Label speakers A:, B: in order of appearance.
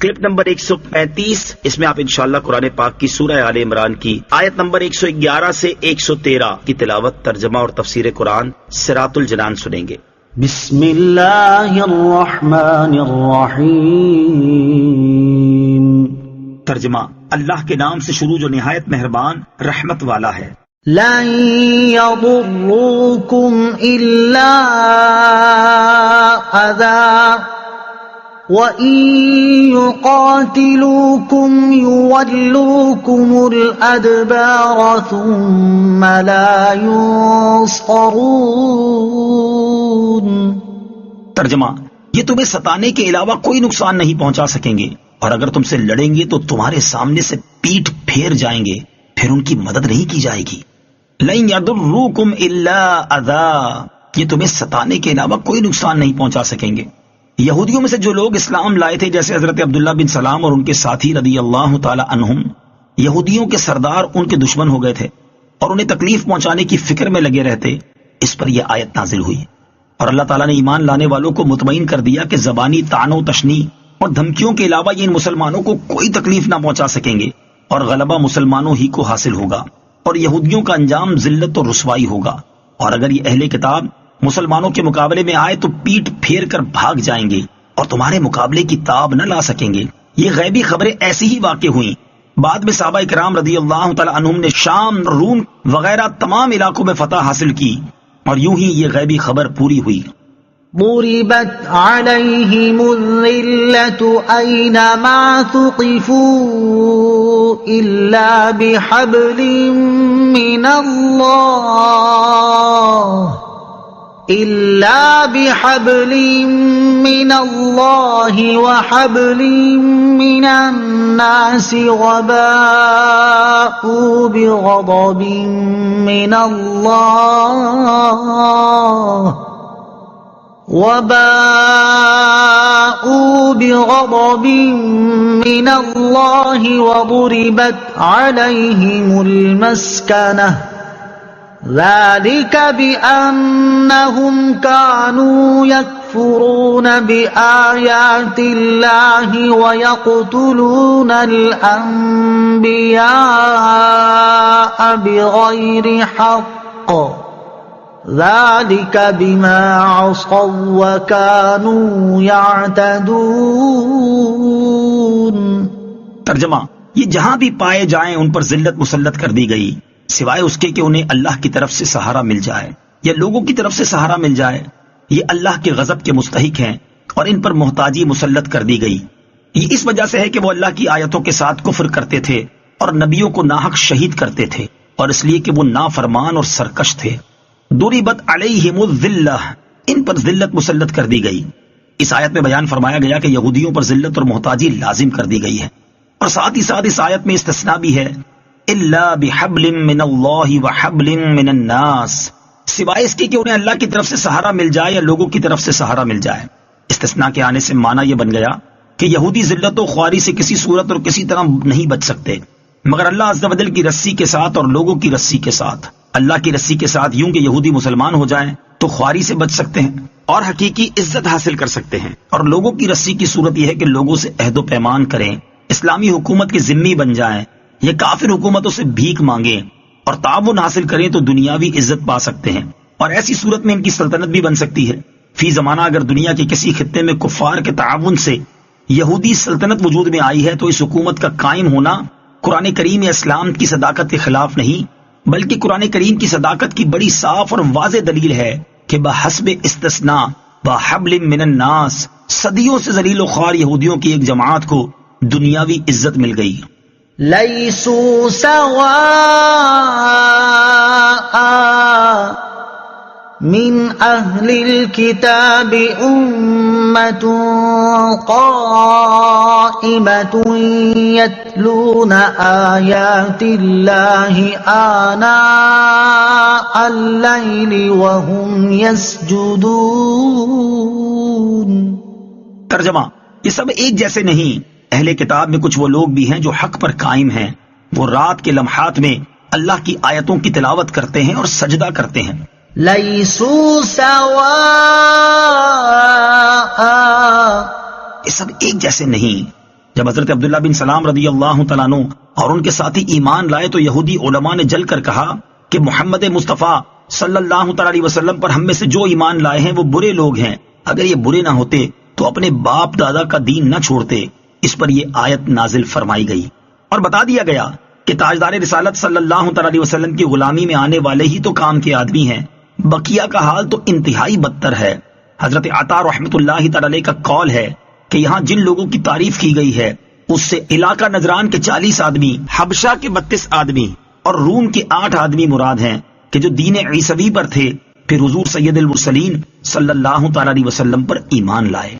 A: Clip number 135، اس میں آپ انشاءاللہ قرآن پاک کی سورہ آل عمران کی آیت نمبر 111 سے 113 کی تلاوت، ترجمہ اور تفسیر قرآن صراط الجنان سنیں گے۔
B: بسم اللہ الرحمن الرحیم۔
A: ترجمہ، اللہ کے نام سے شروع جو نہایت مہربان رحمت والا ہے۔
B: لن يضروكم إلا أذى وَإِن يُقَاتِلُوكُمْ يُوَلُّوكُمُ الْأَدْبَارَ ثُمَّ لَا يُنصَرُونَ۔
A: ترجمہ، یہ تمہیں ستانے کے علاوہ کوئی نقصان نہیں پہنچا سکیں گے، اور اگر تم سے لڑیں گے تو تمہارے سامنے سے پیٹھ پھیر جائیں گے، پھر ان کی مدد نہیں کی جائے گی۔ لَن يَضُرُّوكُمْ إِلَّا أَذًى، یہ تمہیں ستانے کے علاوہ کوئی نقصان نہیں پہنچا سکیں گے۔ یہودیوں میں سے جو لوگ اسلام لائے تھے، جیسے حضرت عبداللہ بن سلام اور ان کے ساتھی رضی اللہ تعالی عنہم، یہودیوں کے سردار ان کے دشمن ہو گئے تھے اور انہیں تکلیف پہنچانے کی فکر میں لگے رہتے۔ اس پر یہ آیت نازل ہوئی، اور اللہ تعالیٰ نے ایمان لانے والوں کو مطمئن کر دیا کہ زبانی طعن و تشنیع اور دھمکیوں کے علاوہ یہ ان مسلمانوں کو کوئی تکلیف نہ پہنچا سکیں گے، اور غلبہ مسلمانوں ہی کو حاصل ہوگا، اور یہودیوں کا انجام ذلت اور رسوائی ہوگا۔ اور اگر یہ اہل کتاب مسلمانوں کے مقابلے میں آئے تو پیٹ پھیر کر بھاگ جائیں گے اور تمہارے مقابلے کی تاب نہ لا سکیں گے۔ یہ غیبی خبریں ایسی ہی واقع ہوئیں۔ بعد میں صحابہ کرام رضی اللہ تعالی عنہم نے شام، روم وغیرہ تمام علاقوں میں فتح حاصل کی، اور یوں ہی یہ غیبی خبر پوری ہوئی۔
B: ضربت عليهم الذلة أينما ثقفوا إلا بحبل من الله وحبل من الناس وباءوا بغضب من الله وضربت عليهم المسكنة ذلك بأنهم كانوا يكفرون بآيات الله ويقتلون الأنبياء بغير حق ذلك بما عصوا وكانوا يعتدون۔
A: ترجمہ، یہ جہاں بھی پائے جائیں ان پر ذلت مسلط کر دی گئی، سوائے اس کے کہ انہیں اللہ کی طرف سے سہارا مل جائے یا لوگوں کی طرف سے سہارا مل جائے۔ یہ اللہ کے غضب کے مستحق ہیں، اور ان پر محتاجی مسلط کر دی گئی۔ یہ اس وجہ سے ہے کہ وہ اللہ کی آیتوں کے ساتھ کفر کرتے تھے اور نبیوں کو ناحق شہید کرتے تھے، اور اس لیے کہ وہ نافرمان اور سرکش تھے۔ ضربت علیہم الذلہ، ان پر ذلت مسلط کر دی گئی۔ اس آیت میں بیان فرمایا گیا کہ یہودیوں پر ذلت اور محتاجی لازم کر دی گئی ہے، اور ساتھ ہی ساتھ اس آیت میں استثناء بھی ہے، الا بحبل من اللہ وحبل من الناس، سوائے اس کے کہ انہیں اللہ کی طرف سے سہارا مل جائے یا لوگوں کی طرف سے سہارا مل جائے۔ استثناء کے آنے سے معنی یہ بن گیا کہ یہودی ذلت و خواری سے کسی صورت اور کسی طرح نہیں بچ سکتے، مگر اللہ عز و جل کی رسی کے ساتھ اور لوگوں کی رسی کے ساتھ۔ اللہ کی رسی کے ساتھ یوں کہ یہودی مسلمان ہو جائیں تو خواری سے بچ سکتے ہیں اور حقیقی عزت حاصل کر سکتے ہیں، اور لوگوں کی رسی کی صورت یہ ہے کہ لوگوں سے عہد و پیمان کریں، اسلامی حکومت کے ذمہ بن جائیں، یہ کافر حکومتوں سے بھیک مانگیں اور تعاون حاصل کریں تو دنیاوی عزت پا سکتے ہیں، اور ایسی صورت میں ان کی سلطنت بھی بن سکتی ہے۔ فی زمانہ اگر دنیا کے کسی خطے میں کفار کے تعاون سے یہودی سلطنت وجود میں آئی ہے تو اس حکومت کا قائم ہونا قرآن کریم اسلام کی صداقت کے خلاف نہیں، بلکہ قرآن کریم کی صداقت کی بڑی صاف اور واضح دلیل ہے کہ بحسب استثناء بحبل من الناس، صدیوں سے ذلیل و خوار یہودیوں کی ایک جماعت کو دنیاوی عزت مل گئی۔
B: لیسوا سواء من اہل الكتاب امة قائمة يتلون آیات اللہ آناء اللیل وهم یسجدون۔
A: ترجمہ، یہ سب ایک جیسے نہیں۔ اہل کتاب میں کچھ وہ لوگ بھی ہیں جو حق پر قائم ہیں، وہ رات کے لمحات میں اللہ کی آیتوں کی تلاوت کرتے ہیں اور سجدہ کرتے ہیں۔
B: لیسوا سواء،
A: یہ سب ایک جیسے نہیں۔ جب حضرت عبداللہ بن سلام رضی اللہ تعالیٰ عنہ اور ان کے ساتھی ایمان لائے تو یہودی علماء نے جل کر کہا کہ محمد مصطفیٰ صلی اللہ تعالیٰ علیہ وسلم پر ہم میں سے جو ایمان لائے ہیں وہ برے لوگ ہیں، اگر یہ برے نہ ہوتے تو اپنے باپ دادا کا دین نہ چھوڑتے۔ اس پر یہ آیت نازل فرمائی گئی اور بتا دیا گیا کہ تاجدار رسالت صلی اللہ تعالیٰ علیہ وسلم کی غلامی میں آنے والے ہی تو کام کے آدمی ہیں، بقیہ کا حال تو انتہائی بدتر ہے۔ حضرت عطا رحمۃ اللہ تعالی علیہ کا قول ہے کہ یہاں جن لوگوں کی تعریف کی گئی ہے اس سے علاقہ نجران کے 40 آدمی، حبشہ کے 32 آدمی اور روم کے 8 آدمی مراد ہیں کہ جو دین عیسوی پر تھے، پھر حضور سید المرسلین صلی اللہ تعالی علیہ وسلم پر ایمان لائے۔